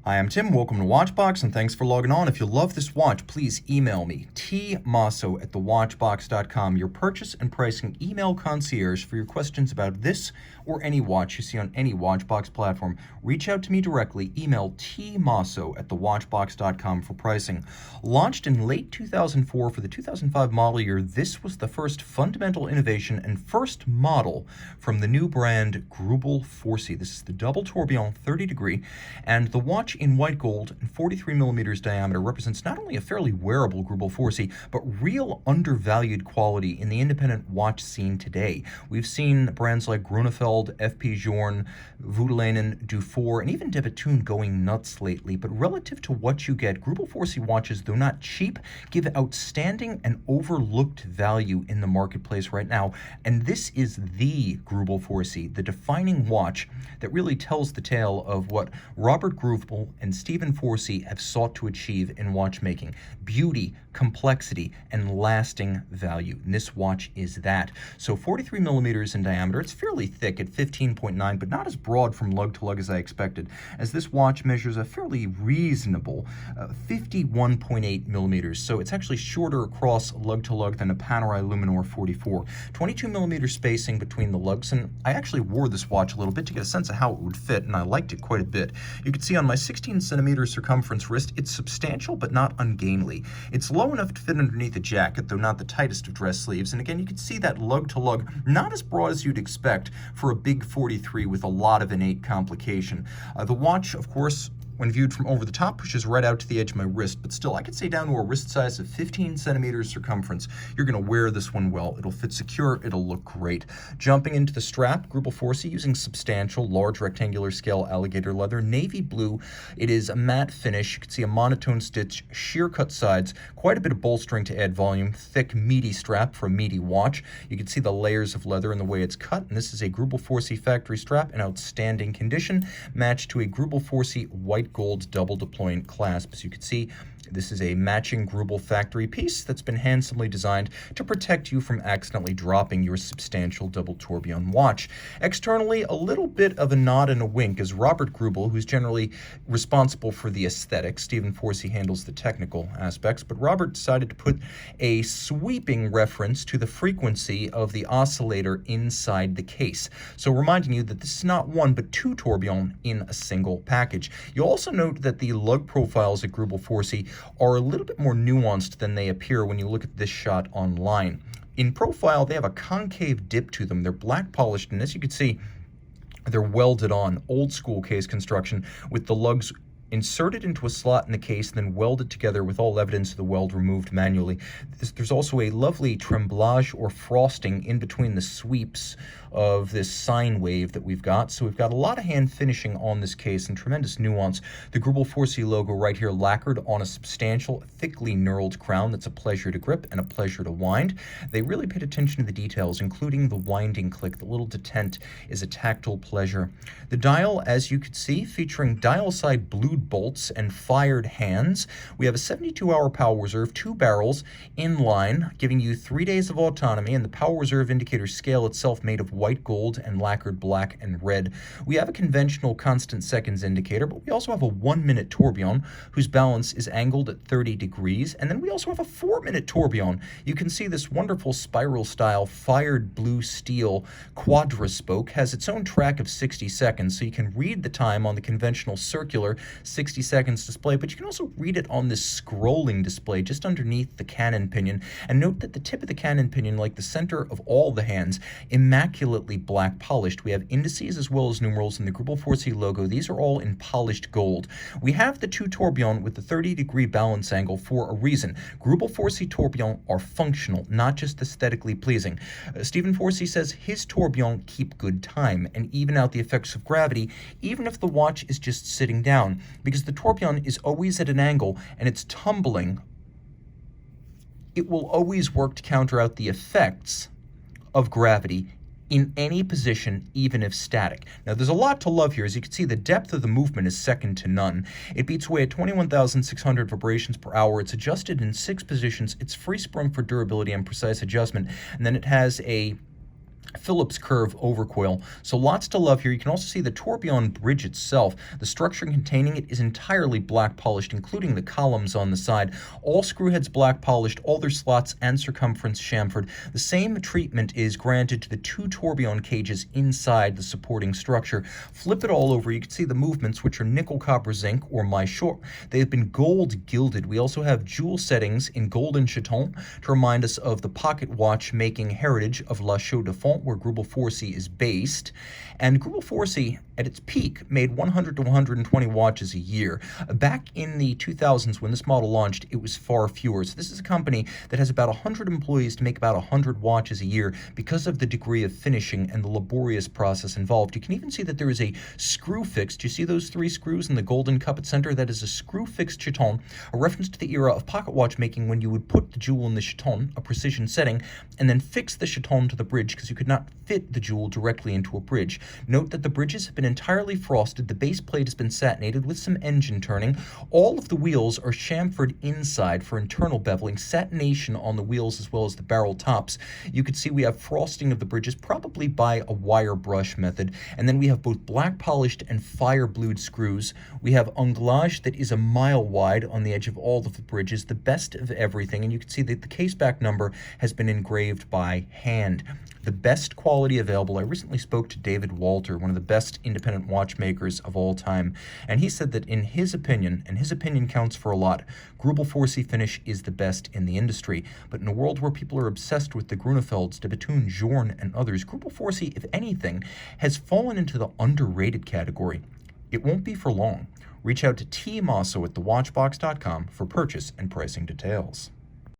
Hi, I'm Tim. Welcome to Watchbox, and thanks for logging on. If you love this watch, please email me, tmosso@thewatchbox.com, your purchase and pricing email concierge for your questions about this or any watch you see on any Watchbox platform. Reach out to me directly. Email tmosso@thewatchbox.com for pricing. Launched in late 2004 for the 2005 model year, this was the first fundamental innovation and first model from the new brand Greubel Forsey. This is the Double Tourbillon 30 degree, and the watch in white gold and 43 millimeters diameter represents not only a fairly wearable Greubel Forsey, but real undervalued quality in the independent watch scene today. We've seen brands like Grunefeld, FP Journe, Voutilanen, Dufour, and even de Bethune going nuts lately, but relative to what you get, Greubel Forsey watches, though not cheap, give outstanding and overlooked value in the marketplace right now, and this is the Greubel Forsey, the defining watch that really tells the tale of what Robert Greubel and Stephen Forsey have sought to achieve in watchmaking: beauty, complexity, and lasting value. And this watch is that. So 43 millimeters in diameter. It's fairly thick at 15.9, but not as broad from lug to lug as I expected, as this watch measures a fairly reasonable 51.8 millimeters. So it's actually shorter across lug to lug than a Panerai Luminor 44. 22 millimeter spacing between the lugs, and I actually wore this watch a little bit to get a sense of how it would fit, and I liked it quite a bit. You can see on my 16 centimeter circumference wrist, it's substantial but not ungainly. It's low enough to fit underneath a jacket, though not the tightest of dress sleeves, and again, you can see that lug to lug, not as broad as you'd expect for a big 43 with a lot of innate complication. The watch, of course, when viewed from over the top, pushes right out to the edge of my wrist, but still, I could say down to a wrist size of 15 centimeters circumference. You're going to wear this one well. It'll fit secure. It'll look great. Jumping into the strap, Greubel Forsey using substantial, large rectangular scale alligator leather, navy blue. It is a matte finish. You can see a monotone stitch, sheer cut sides, quite a bit of bolstering to add volume, thick, meaty strap for a meaty watch. You can see the layers of leather and the way it's cut, and this is a Greubel Forsey factory strap in outstanding condition, matched to a Greubel Forsey white gold double deployant clasp. As you can see, this is a matching Greubel factory piece that's been handsomely designed to protect you from accidentally dropping your substantial double tourbillon watch. Externally, a little bit of a nod and a wink as Robert Greubel, who's generally responsible for the aesthetics. Stephen Forsey handles the technical aspects, but Robert decided to put a sweeping reference to the frequency of the oscillator inside the case. So reminding you that this is not one but two tourbillon in a single package. You'll also note that the lug profiles at Greubel Forsey are a little bit more nuanced than they appear when you look at this shot online. In profile, they have a concave dip to them. They're black polished, and as you can see, they're welded on, old school case construction, with the lugs inserted into a slot in the case, then welded together with all evidence of the weld removed manually. There's also a lovely tremblage or frosting in between the sweeps of this sine wave that we've got. So we've got a lot of hand finishing on this case and tremendous nuance. The Greubel Forsey logo right here lacquered on a substantial, thickly knurled crown that's a pleasure to grip and a pleasure to wind. They really paid attention to the details, including the winding click. The little detent is a tactile pleasure. The dial, as you can see, featuring dial side blued bolts and fired hands. We have a 72-hour power reserve, 2 barrels in line, giving you 3 days of autonomy, and the power reserve indicator scale itself made of white gold and lacquered black and red. We have a conventional constant seconds indicator, but we also have a 1-minute tourbillon whose balance is angled at 30 degrees, and then we also have a 4-minute tourbillon. You can see this wonderful spiral style fired blue steel quadra-spoke has its own track of 60 seconds, so you can read the time on the conventional circular 60 seconds display, but you can also read it on this scrolling display just underneath the cannon pinion. And note that the tip of the cannon pinion, like the center of all the hands, immaculately black polished. We have indices as well as numerals in the Greubel Forsey logo. These are all in polished gold. We have the 2 tourbillon with the 30-degree balance angle for a reason. Greubel Forsey tourbillon are functional, not just aesthetically pleasing. Stephen Forsey says his tourbillon keep good time and even out the effects of gravity, even if the watch is just sitting down, because the tourbillon is always at an angle and it's tumbling. It will always work to counter out the effects of gravity in any position, even if static. Now, there's a lot to love here. As you can see, the depth of the movement is second to none. It beats away at 21,600 vibrations per hour. It's adjusted in 6 positions. It's free sprung for durability and precise adjustment. And then it has a Phillips curve overcoil. So lots to love here. You can also see the tourbillon bridge itself. The structure containing it is entirely black polished, including the columns on the side. All screw heads black polished, all their slots and circumference chamfered. The same treatment is granted to the two tourbillon cages inside the supporting structure. Flip it all over, you can see the movements, which are nickel copper zinc or maillot. They have been gold gilded. We also have jewel settings in golden chaton to remind us of the pocket watch making heritage of La Chaux de Fonds, where Greubel Forsey is based. And Greubel Forsey, at its peak, made 100 to 120 watches a year. Back in the 2000s, when this model launched, it was far fewer. So this is a company that has about 100 employees to make about 100 watches a year because of the degree of finishing and the laborious process involved. You can even see that there is a screw fix. Do you see those three screws in the golden cup at center? That is a screw fix chaton, a reference to the era of pocket watch making when you would put the jewel in the chaton, a precision setting, and then fix the chaton to the bridge because you could not fit the jewel directly into a bridge. Note that the bridges have been entirely frosted, the base plate has been satinated with some engine turning, all of the wheels are chamfered inside for internal beveling, satination on the wheels as well as the barrel tops. You can see we have frosting of the bridges probably by a wire brush method, and then we have both black polished and fire blued screws. We have anglage that is a mile wide on the edge of all of the bridges, the best of everything, and you can see that the case back number has been engraved by hand. The best quality available. I recently spoke to David Walter, one of the best independent watchmakers of all time, and he said that in his opinion, and his opinion counts for a lot, Greubel Forsey finish is the best in the industry. But in a world where people are obsessed with the Grunefelds, de Bethune, Journe, and others, Greubel Forsey, if anything, has fallen into the underrated category. It won't be for long. Reach out to Team Mosso at thewatchbox.com for purchase and pricing details.